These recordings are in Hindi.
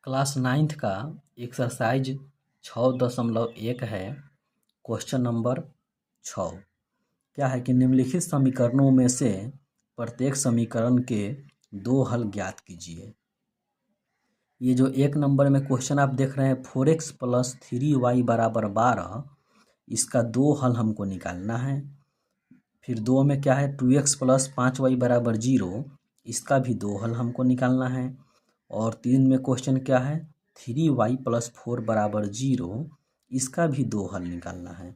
क्लास 9th का एक्सरसाइज 6.1 है। क्वेश्चन नंबर 6 क्या है कि निम्नलिखित समीकरणों में से प्रत्येक समीकरण के दो हल ज्ञात कीजिए। ये जो एक नंबर में क्वेश्चन आप देख रहे हैं 4x + 3y = 12, इसका दो हल हमको निकालना है। फिर दो में क्या है 2x + 5y = 0, इसका भी दो हल हमको निकालना है। और 3 में क्वेश्चन क्या है 3y + 4 = 0, इसका भी दो हल निकालना है।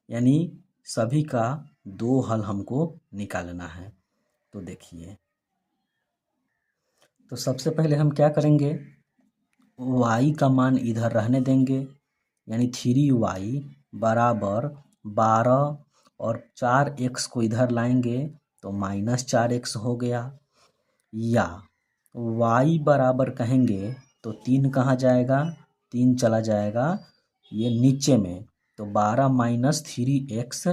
यानी सभी का दो हल हमको निकालना है। तो देखिए, तो सबसे पहले हम क्या करेंगे, y का मान इधर रहने देंगे, यानी 3y = 12 और 4x को इधर लाएंगे तो -4x हो गया। या y बराबर कहेंगे तो 3 कहाँ जाएगा, 3 चला जाएगा ये नीचे में, तो 12 - 3x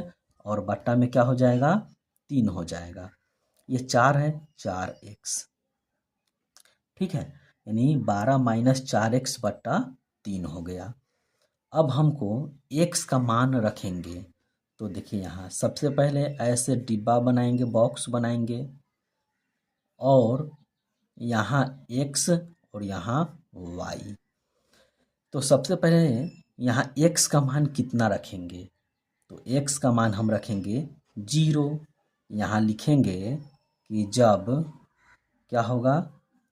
और बट्टा में क्या हो जाएगा 3 हो जाएगा। ये 4 है 4x, ठीक है, यानी 12 - 4x बट्टा 3 हो गया। अब हमको x का मान रखेंगे, तो देखिए यहाँ सबसे पहले ऐसे डिब्बा बनाएंगे, बॉक्स बनाएंगे, और यहाँ x और यहाँ y। तो सबसे पहले यहाँ x का मान कितना रखेंगे, तो x का मान हम रखेंगे 0। यहाँ लिखेंगे कि जब क्या होगा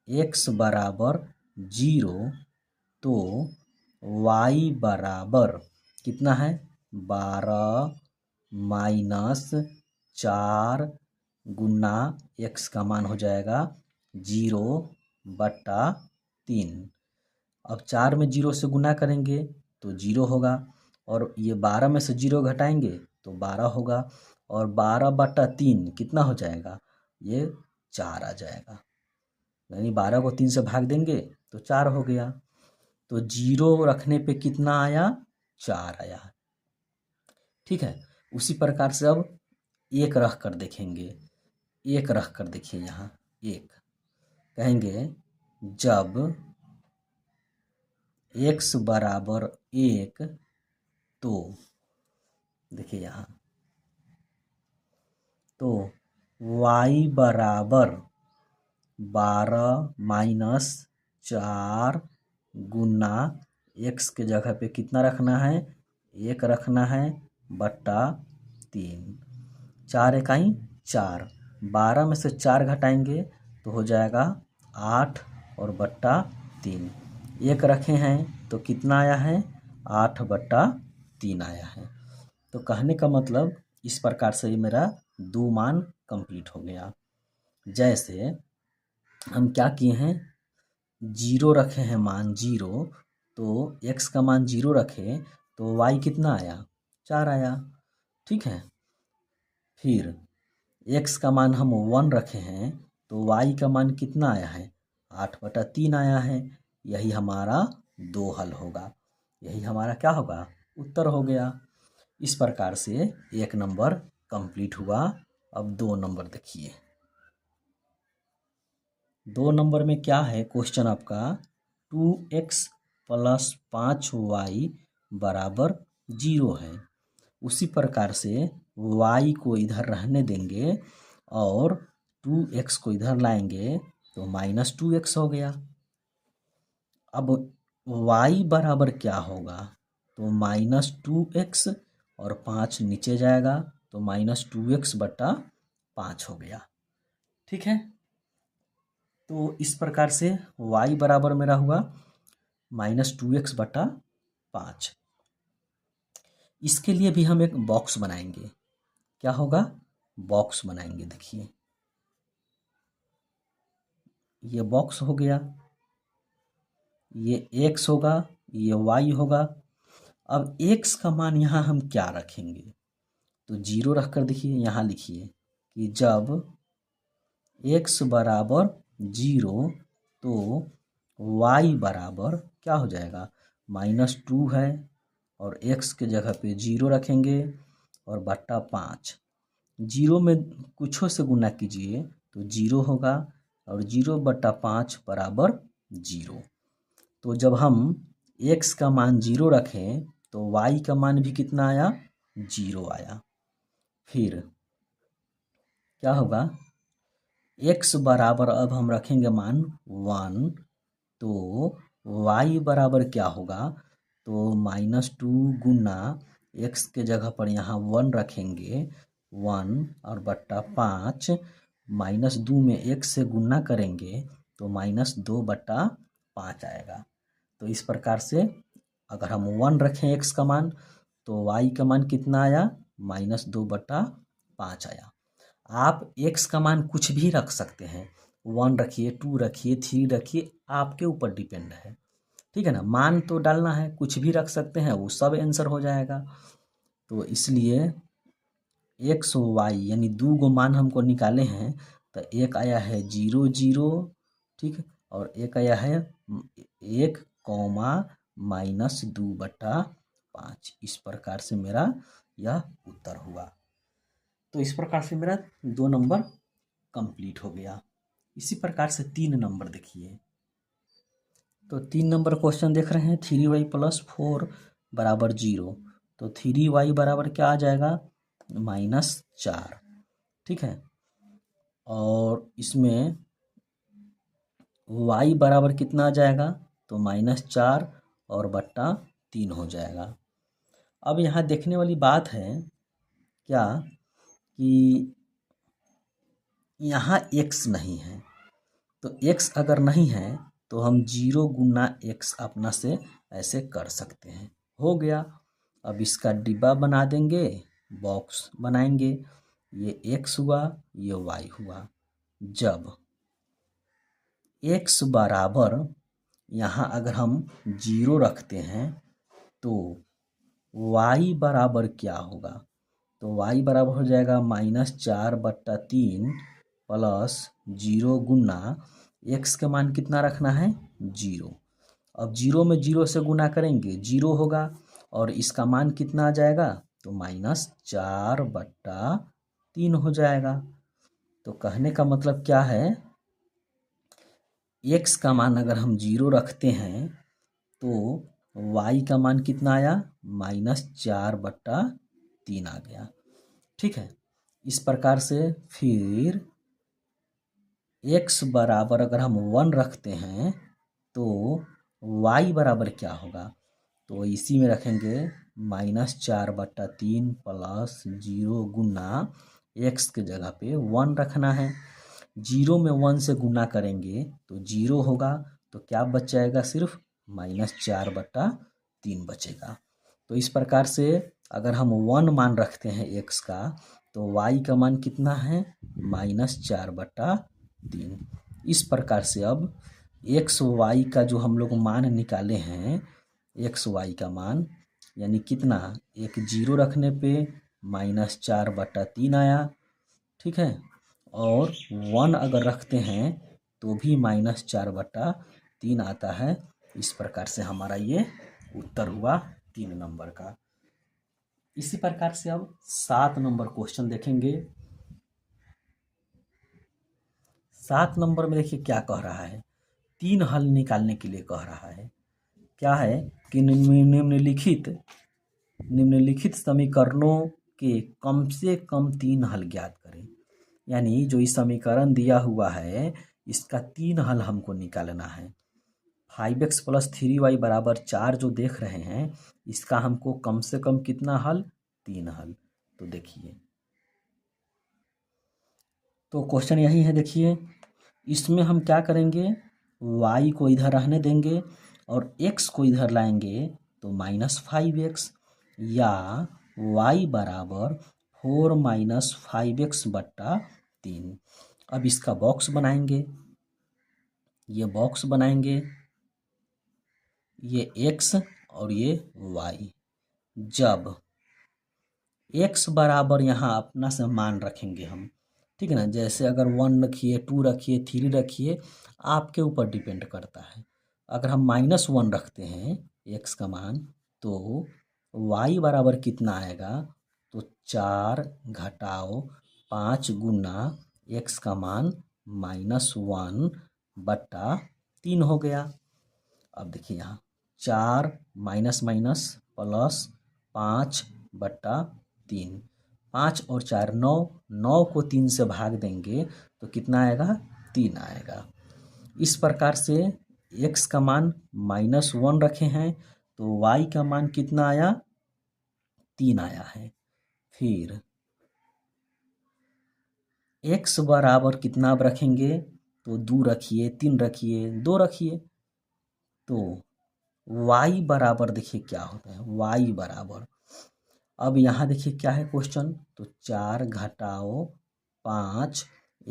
x बराबर 0 तो y बराबर कितना है 12 - 4 गुना x का मान हो जाएगा 0/3। अब 4 में 0 से गुना करेंगे तो 0 होगा, और ये 12 में से 0 घटाएंगे तो 12 होगा, और 12/3 कितना हो जाएगा, ये 4 आ जाएगा। यानी 12 को 3 से भाग देंगे तो 4 हो गया। तो 0 रखने पे कितना आया 4 आया, ठीक है। उसी प्रकार से अब 1 रख कर देखेंगे, 1 रख कर देखिए यहाँ 1 कहेंगे जब x बराबर 1 तो देखिए यहाँ, तो y बराबर 12 - 4 गुना x के जगह पे कितना रखना है 1 रखना है बट्टा 3। 4 इकाई 4, 12 में से 4 घटाएंगे तो हो जाएगा 8 और बट्टा 3। 1 रखे हैं तो कितना आया है 8/3 आया है। तो कहने का मतलब इस प्रकार से मेरा दो मान कंप्लीट हो गया। जैसे हम क्या किए हैं 0 रखे हैं मान 0, तो x का मान 0 रखे तो y कितना आया 4 आया, ठीक है। फिर x का मान हम 1 रखे हैं तो y का मान कितना आया है 8/3 आया है। यही हमारा दो हल होगा, यही हमारा क्या होगा उत्तर हो गया। इस प्रकार से 1 नंबर कंप्लीट हुआ। अब 2 नंबर देखिए, 2 नंबर में क्या है क्वेश्चन आपका 2x + 5y = 0 है। उसी प्रकार से y को इधर रहने देंगे और 2x को इधर लाएंगे तो -2x हो गया। अब y बराबर क्या होगा, तो -2x और 5 नीचे जाएगा तो -2x/5 हो गया, ठीक है। तो इस प्रकार से y बराबर मेरा हुआ -2x/5। इसके लिए भी हम एक बॉक्स बनाएंगे, क्या होगा बॉक्स बनाएंगे। देखिए ये बॉक्स हो गया, ये x होगा, ये y होगा। अब x का मान यहाँ हम क्या रखेंगे, तो 0 रख कर देखिए, यहाँ लिखिए कि जब x बराबर 0 तो y बराबर क्या हो जाएगा -2 है, और x के जगह पे 0 रखेंगे और बट्टा 5। 0 में कुछों से गुना कीजिए तो 0 होगा, और 0/5 = 0। तो जब हम x का मान 0 रखें तो y का मान भी कितना आया, 0 आया। फिर क्या होगा, x बराबर अब हम रखेंगे मान 1, तो y बराबर क्या होगा, तो -2 गुना x के जगह पर यहाँ 1 रखेंगे, 1 और बट्टा 5, -2 में 1 से गुना करेंगे तो -2/5 आएगा। तो इस प्रकार से अगर हम 1 रखें x का मान तो y का मान कितना आया, -2/5 आया। आप x का मान कुछ भी रख सकते हैं, 1 रखिए, 2 रखिए, 3 रखिए, आपके ऊपर डिपेंड है, ठीक है ना। मान तो डालना है, कुछ भी रख सकते हैं, वो सब आंसर हो जाएगा। तो इसलिए x y यानी 2 गो मान हमको निकाले हैं, तो एक आया है 0 0, ठीक, और एक आया है 1, -2/5। इस प्रकार से मेरा यह उत्तर हुआ। तो इस प्रकार से मेरा 2 नंबर कंप्लीट हो गया। इसी प्रकार से 3 नंबर देखिए। तो 3 नंबर क्वेश्चन देख रहे हैं, 3y + 4 = 0। तो 3y बराबर क्या आ जाएगा, -4, ठीक है। और इसमें y बराबर कितना आ जाएगा, तो -4 और बट्टा 3 हो जाएगा। अब यहाँ देखने वाली बात है क्या कि यहाँ x नहीं है, तो x अगर नहीं है तो हम 0 गुना x अपना से ऐसे कर सकते हैं, हो गया। अब इसका डिब्बा बना देंगे, बॉक्स बनाएंगे, ये x हुआ, ये y हुआ। जब x बराबर यहाँ अगर हम 0 रखते हैं तो y बराबर क्या होगा, तो y बराबर हो जाएगा -4/3 प्लस 0 गुना x का मान कितना रखना है, 0। अब 0 में 0 से गुना करेंगे 0 होगा, और इसका मान कितना आ जाएगा, तो -4/3 हो जाएगा। तो कहने का मतलब क्या है, x का मान अगर हम 0 रखते हैं तो y का मान कितना आया, -4/3 आ गया, ठीक है। इस प्रकार से फिर x बराबर अगर हम 1 रखते हैं तो y बराबर क्या होगा, तो इसी में रखेंगे -4/3 प्लस 0 गुना x के जगह पे 1 रखना है। 0 में 1 से गुना करेंगे तो 0 होगा, तो क्या बच जाएगा, सिर्फ -4/3 बचेगा। तो इस प्रकार से अगर हम 1 मान रखते हैं x का, तो y का मान कितना है, -4/3। इस प्रकार से अब x y का जो हम लोग मान निकाले हैं, x y का मान यानी कितना, एक 0 रखने पे -4/3 आया, ठीक है। और 1 अगर रखते हैं तो भी -4/3 आता है। इस प्रकार से हमारा ये उत्तर हुआ 3 नंबर का। इसी प्रकार से अब 7 नंबर क्वेश्चन देखेंगे। 7 नंबर में देखिए क्या कह रहा है, 3 हल निकालने के लिए कह रहा है। क्या है कि निम्नलिखित समीकरणों के कम से कम 3 हल ज्ञात करें। यानी जो इस समीकरण दिया हुआ है इसका 3 हल हमको निकालना है। 5x + 3y = 4 जो देख रहे हैं, इसका हमको कम से कम कितना हल, 3 हल। तो देखिए, तो क्वेश्चन यही है, देखिए इसमें हम क्या करेंगे, y को इधर रहने देंगे और x को इधर लाएंगे तो -5x, या y बराबर 4 - 5x/3। अब इसका बॉक्स बनाएंगे, ये बॉक्स बनाएंगे, ये x और ये y। जब x बराबर यहाँ अपना से मान रखेंगे हम, ठीक है ना। जैसे अगर 1 रखिए, 2 रखिए, 3 रखिए, आपके ऊपर डिपेंड करता है। अगर हम -1 रखते हैं x का मान, तो y बराबर कितना आएगा, तो 4 घटाओ 5 गुना x का मान -1/3 हो गया। अब देखिए यहाँ 4 माइनस माइनस प्लस 5/3, 5 और 4 9, 9 को 3 से भाग देंगे तो कितना आएगा, 3 आएगा। इस प्रकार से x का मान -1 रखे हैं तो y का मान कितना आया, 3 आया है। फिर x बराबर कितना अब रखेंगे, तो 2 रखिए, 3 रखिए, 2 रखिए, तो y बराबर देखिए क्या होता है, y बराबर, अब यहाँ देखिए क्या है क्वेश्चन, तो 4 घटाओ 5,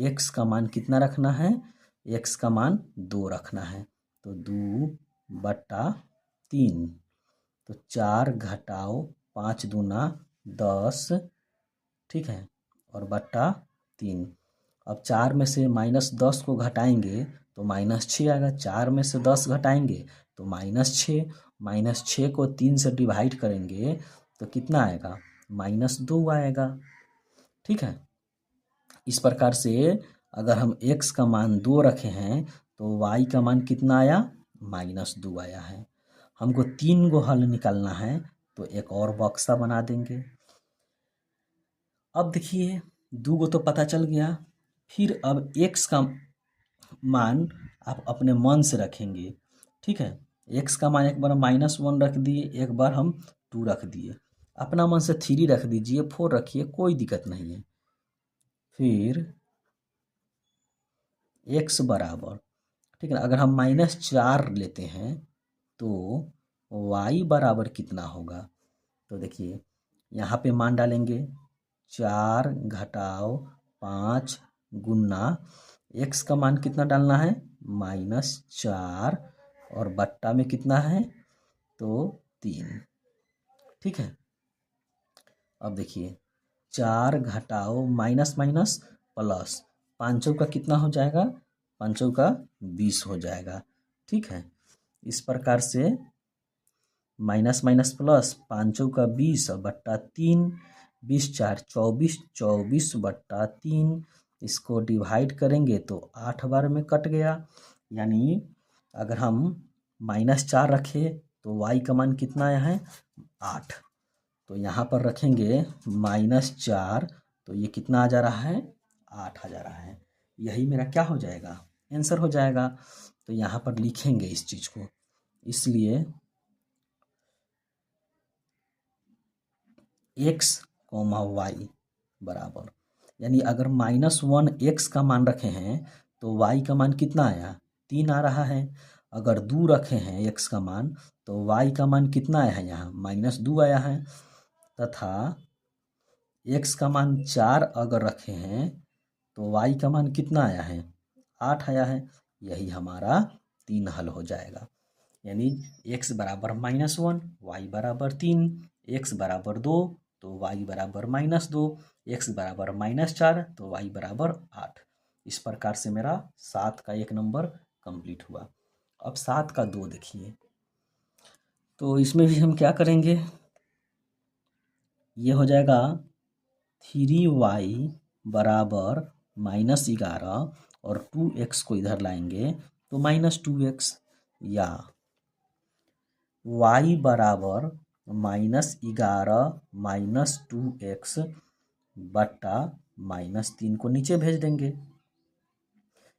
x का मान कितना रखना है, x का मान 2 रखना है, तो 2/3, तो 4 घटाओ 5 दूना 10, ठीक है, और बट्टा 3। अब 4 में से -10 को घटाएंगे तो -6 आएगा, 4 में से 10 घटाएंगे तो -6, -6 को 3 से डिवाइड करेंगे तो कितना आएगा, -2 आएगा, ठीक है। इस प्रकार से अगर हम x का मान 2 रखे हैं तो y का मान कितना आया, -2 आया है। हमको 3 गो हल निकालना है तो एक और बक्सा बना देंगे। अब देखिए 2 गो तो पता चल गया, फिर अब x का मान आप अपने मन से रखेंगे, ठीक है। x का मान एक बार -1 रख दिए, एक बार हम 2 रख दिए, अपना मन से 3 रख दीजिए, 4 रखिए, कोई दिक्कत नहीं है। फिर x बराबर, ठीक है, अगर हम -4 लेते हैं तो y बराबर कितना होगा, तो देखिए यहाँ पे मान डालेंगे, 4 घटाओ 5 गुना x का मान कितना डालना है, -4, और बट्टा में कितना है, तो 3, ठीक है। अब देखिए 4 घटाओ माइनस माइनस प्लस, 5 का कितना हो जाएगा, 5 का 20 हो जाएगा, ठीक है। इस प्रकार से माइनस माइनस प्लस, 5 का 20 बट्टा 3, 20 4 24, 24/3, इसको डिवाइड करेंगे तो 8 बार में कट गया। यानी अगर हम -4 रखें तो y का मान कितना आया है, 8, तो यहाँ पर रखेंगे -4, तो ये कितना आ जा रहा है, 8 आ जा रहा है। यही मेरा क्या हो जाएगा, आंसर हो जाएगा। तो यहाँ पर लिखेंगे इस चीज़ को, इसलिए x, y बराबर, यानी अगर -1 x का मान रखे हैं तो y का मान कितना आया, 3 आ रहा है। अगर 2 रखे हैं x का मान तो y का मान कितना आया है, यहाँ -2 आया है। तथा x का मान 4 अगर रखे हैं तो y का मान कितना आया है, 8 आया है। यही हमारा 3 हल हो जाएगा। यानी x बराबर -1, y बराबर 3, x बराबर 2 तो y बराबर -2, x बराबर -4 तो y बराबर 8। इस प्रकार से मेरा 7 का 1 नंबर कंप्लीट हुआ। अब 7 का 2 देखिए, तो इसमें भी हम क्या करेंगे, ये हो जाएगा 3y बराबर -11 और 2x को इधर लाएंगे तो -2x, या y बराबर -11 -2x बट्टा -3 को नीचे भेज देंगे।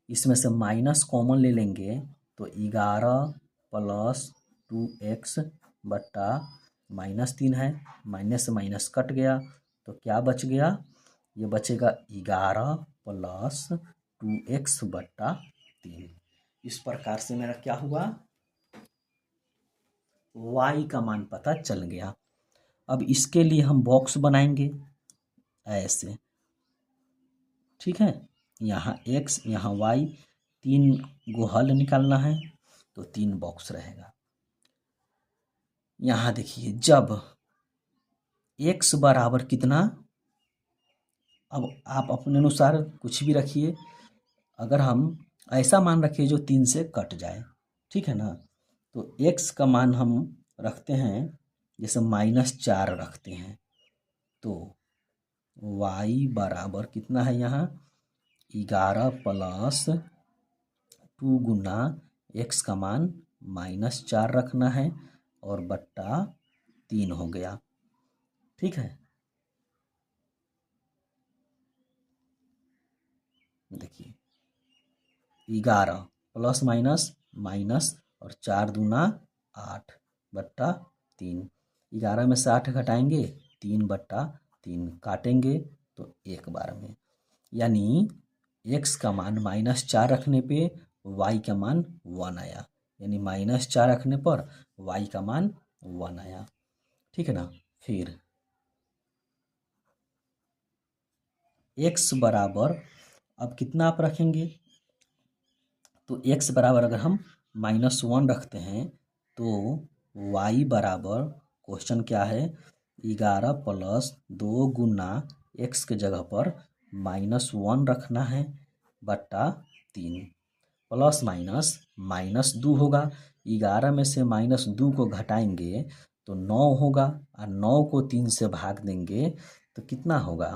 इसमें से माइनस कॉमन ले लेंगे तो 11 + 2x बट्टा -3 है, माइनस से माइनस कट गया तो क्या बच गया, ये बचेगा 11 + 2x बट्टा 3। इस प्रकार से मेरा क्या हुआ, y का मान पता चल गया। अब इसके लिए हम बॉक्स बनाएंगे ऐसे, ठीक है। यहाँ x यहाँ y, 3 गो हल निकालना है तो 3 बॉक्स रहेगा। यहाँ देखिए जब x बराबर कितना, अब आप अपने अनुसार कुछ भी रखिए, अगर हम ऐसा मान रखिए जो 3 से कट जाए, ठीक है ना। तो x का मान हम रखते हैं, जैसे -4 रखते हैं, तो y बराबर कितना है, यहाँ 11 + 2 गुना x का मान -4 रखना है और बट्टा 3 हो गया। ठीक है, देखिए 11 प्लस माइनस माइनस और 4 दूना 8 बट्टा 3। 11 में से 8 घटाएंगे 3/3 काटेंगे तो एक बार में, यानी x का मान -4 रखने पे y का मान 1 आया, यानी -4 रखने पर y का मान 1 आया। ठीक है ना। फिर x बराबर, अब कितना आप रखेंगे, तो x बराबर अगर हम -1 रखते हैं तो y बराबर, क्वेश्चन क्या है, 11 प्लस 2 गुना x के जगह पर -1 रखना है बट्टा 3 प्लस माइनस -2 होगा। 11 में से -2 को घटाएंगे तो 9 होगा और 9 को 3 से भाग देंगे तो कितना होगा,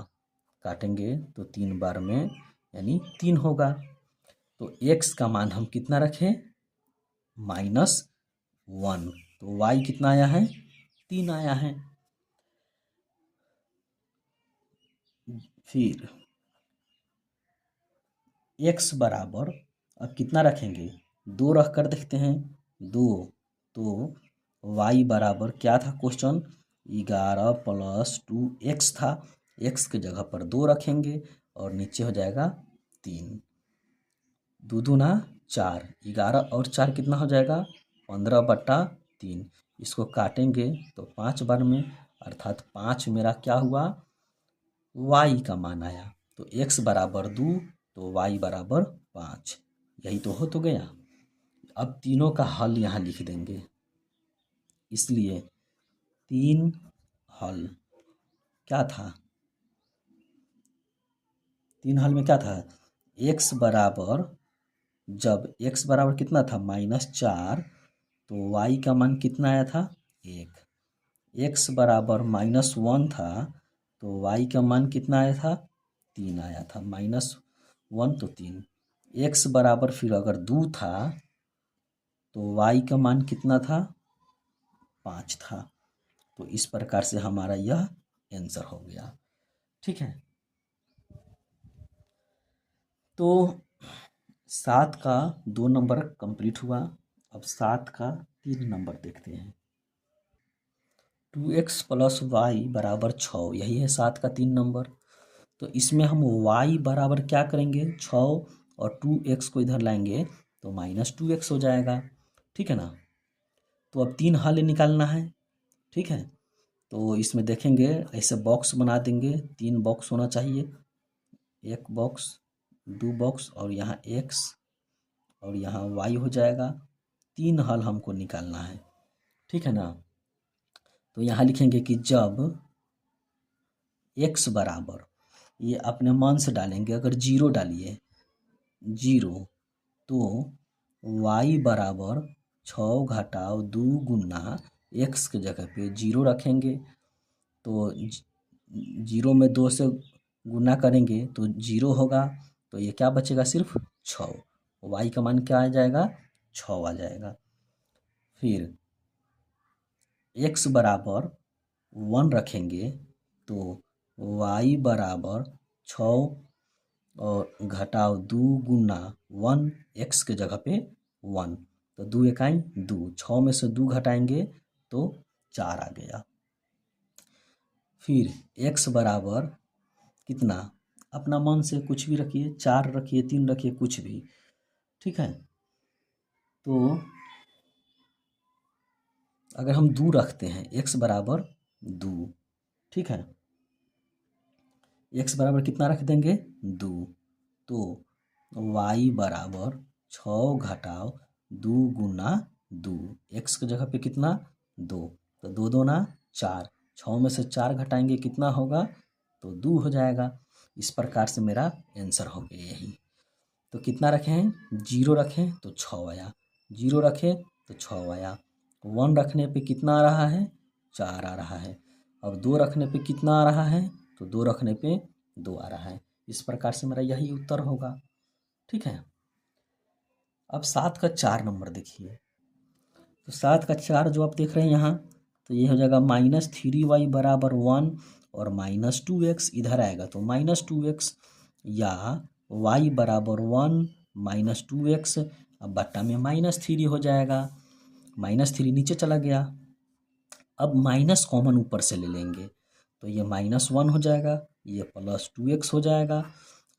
काटेंगे तो 3 बार में यानी 3 होगा। तो x का मान हम कितना रखें, -1, तो y कितना आया है, 3 आया है। फिर x बराबर, अब कितना रखेंगे, 2 रख कर देखते हैं, 2, तो y बराबर क्या था क्वेश्चन, 11 प्लस 2x था, x के जगह पर 2 रखेंगे और नीचे हो जाएगा 3, 2 दूना 4, 11 और 4 कितना हो जाएगा, 15/3। इसको काटेंगे तो 5 बार में, अर्थात 5 मेरा क्या हुआ, y का मान आया। तो x बराबर 2 तो y बराबर 5, यही तो हो तो गया। अब तीनों का हल यहाँ लिख देंगे, इसलिए 3 हल क्या था, 3 हल में क्या था, x बराबर, जब x बराबर कितना था -4 तो y का मान कितना आया था 1, x बराबर -1 था तो y का मान कितना आया था 3 आया था, -1 तो 3, x बराबर फिर अगर 2 था तो y का मान कितना था 5 था। तो इस प्रकार से हमारा यह आंसर हो गया। ठीक है, तो 7 का 2 नंबर कंप्लीट हुआ। अब 7 का 3 नंबर देखते हैं। 2x प्लस वाई बराबर 6, यही है 7 का 3 नंबर। तो इसमें हम y बराबर क्या करेंगे, 6 और 2x को इधर लाएंगे तो -2x हो जाएगा। ठीक है ना। तो अब 3 हल निकालना है। ठीक है, तो इसमें देखेंगे ऐसे बॉक्स बना देंगे, 3 बॉक्स होना चाहिए, एक बॉक्स, 2 बॉक्स और यहाँ x और यहाँ y हो जाएगा। 3 हल हमको निकालना है। ठीक है ना। तो यहाँ लिखेंगे कि जब x बराबर, ये अपने मन से डालेंगे, अगर 0 डालिए 0 तो y बराबर 6 घटाव 2 गुना x के जगह पे 0 रखेंगे तो 0 में 2 से गुना करेंगे तो 0 होगा, तो ये क्या बचेगा, सिर्फ 6, y का मान क्या आ जाएगा 6 आ जाएगा। फिर x बराबर 1 रखेंगे तो y बराबर 6 और घटाव 2 गुना 1, x के जगह पे 1, तो 2 इकाई 2, 6 में से 2 घटाएंगे तो 4 आ गया। फिर x बराबर कितना, अपना मन से कुछ भी रखिए, 4 रखिए, 3 रखिए, कुछ भी। ठीक है, तो अगर हम 2 रखते हैं, x बराबर 2, ठीक है, x बराबर कितना रख देंगे 2, तो y बराबर 6 घटाव 2 गुना 2, x की जगह पे कितना 2, तो 2 दूना 4, 6 में से 4 घटाएंगे कितना होगा, तो 2 हो जाएगा। इस प्रकार से मेरा आंसर हो गया यही। तो कितना रखे हैं, 0 रखें तो 6 आया, 0 रखें तो 6 आया, 1 रखने पे कितना आ रहा है 4 आ रहा है, अब 2 रखने पे कितना आ रहा है, तो 2 रखने पे 2 आ रहा है। इस प्रकार से मेरा यही उत्तर होगा। ठीक है, अब 7 का 4 नंबर देखिए। तो 7 का 4 जो आप देख रहे हैं यहाँ, तो ये हो जाएगा -3y बराबर 1 और -2x इधर आएगा तो -2x, या y बराबर 1 -2x, अब बट्टा में -3 हो जाएगा, -3 नीचे चला गया। अब माइनस कॉमन ऊपर से ले लेंगे तो ये -1 हो जाएगा, ये +2x हो जाएगा,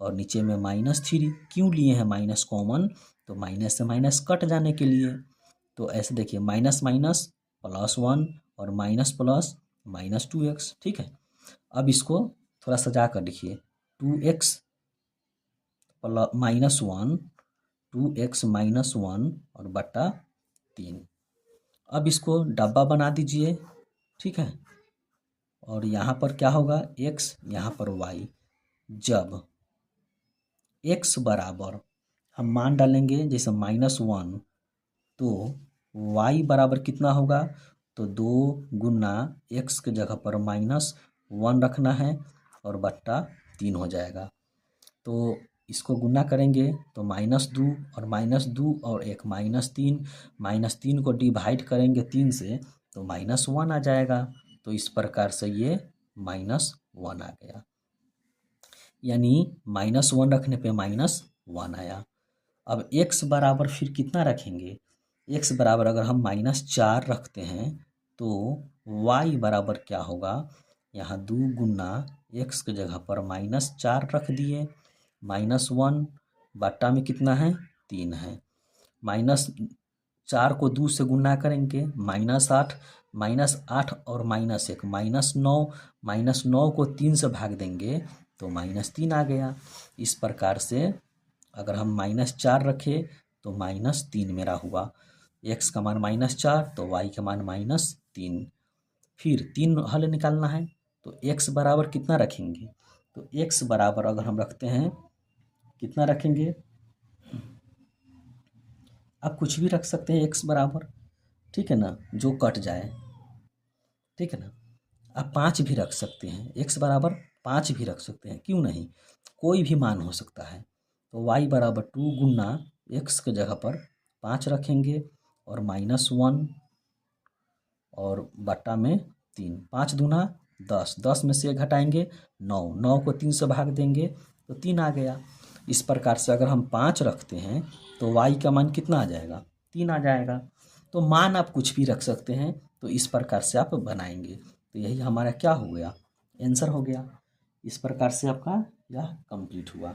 और नीचे में -3 क्यों लिए हैं माइनस कॉमन, तो माइनस से माइनस कट जाने के लिए। तो ऐसे देखिए माइनस माइनस +1 और माइनस प्लस -2x, ठीक है। अब इसको थोड़ा सजा कर लिखिए, 2x -1, 2x -1 और बट्टा 3। अब इसको डब्बा बना दीजिए, ठीक है। और यहाँ पर क्या होगा, x, यहाँ पर y। जब x बराबर हम मान डालेंगे जैसे -1, तो y बराबर कितना होगा, तो 2 गुना x के जगह पर -1 रखना है और बट्टा 3 हो जाएगा। तो इसको गुना करेंगे तो -2 और -2 और एक -3, -3 को डिवाइड करेंगे 3 से तो -1 आ जाएगा। तो इस प्रकार से ये -1 आ गया, यानी -1 रखने पे -1 आया। अब x बराबर फिर कितना रखेंगे, x बराबर अगर हम -4 रखते हैं तो y बराबर क्या होगा, यहाँ 2 गुना x के जगह पर -4 रख दिए, -1 बट्टा में कितना है 3 है, -4 को 2 से गुना करेंगे -8, -8 और -1 -9, -9 को 3 से भाग देंगे तो -3 आ गया। इस प्रकार से अगर हम -4 रखें तो -3 मेरा हुआ, x का मान -4 तो y का मान -3। फिर 3 हल निकालना है तो x बराबर कितना रखेंगे, तो x बराबर अगर हम रखते हैं कितना रखेंगे, आप कुछ भी रख सकते हैं x बराबर, ठीक है ना, जो कट जाए, ठीक है ना। आप 5 भी रख सकते हैं, x बराबर 5 भी रख सकते हैं, क्यों नहीं, कोई भी मान हो सकता है। तो y बराबर 2 गुना x के जगह पर 5 रखेंगे और -1 और बट्टा में 3, 5 दूना 10, 10 में से घटाएंगे 9, 9 को 3 से भाग देंगे तो 3 आ गया। इस प्रकार से अगर हम 5 रखते हैं तो y का मान कितना आ जाएगा, 3 आ जाएगा। तो मान आप कुछ भी रख सकते हैं, तो इस प्रकार से आप बनाएंगे तो यही हमारा क्या हो गया, आंसर हो गया। इस प्रकार से आपका यह कंप्लीट हुआ।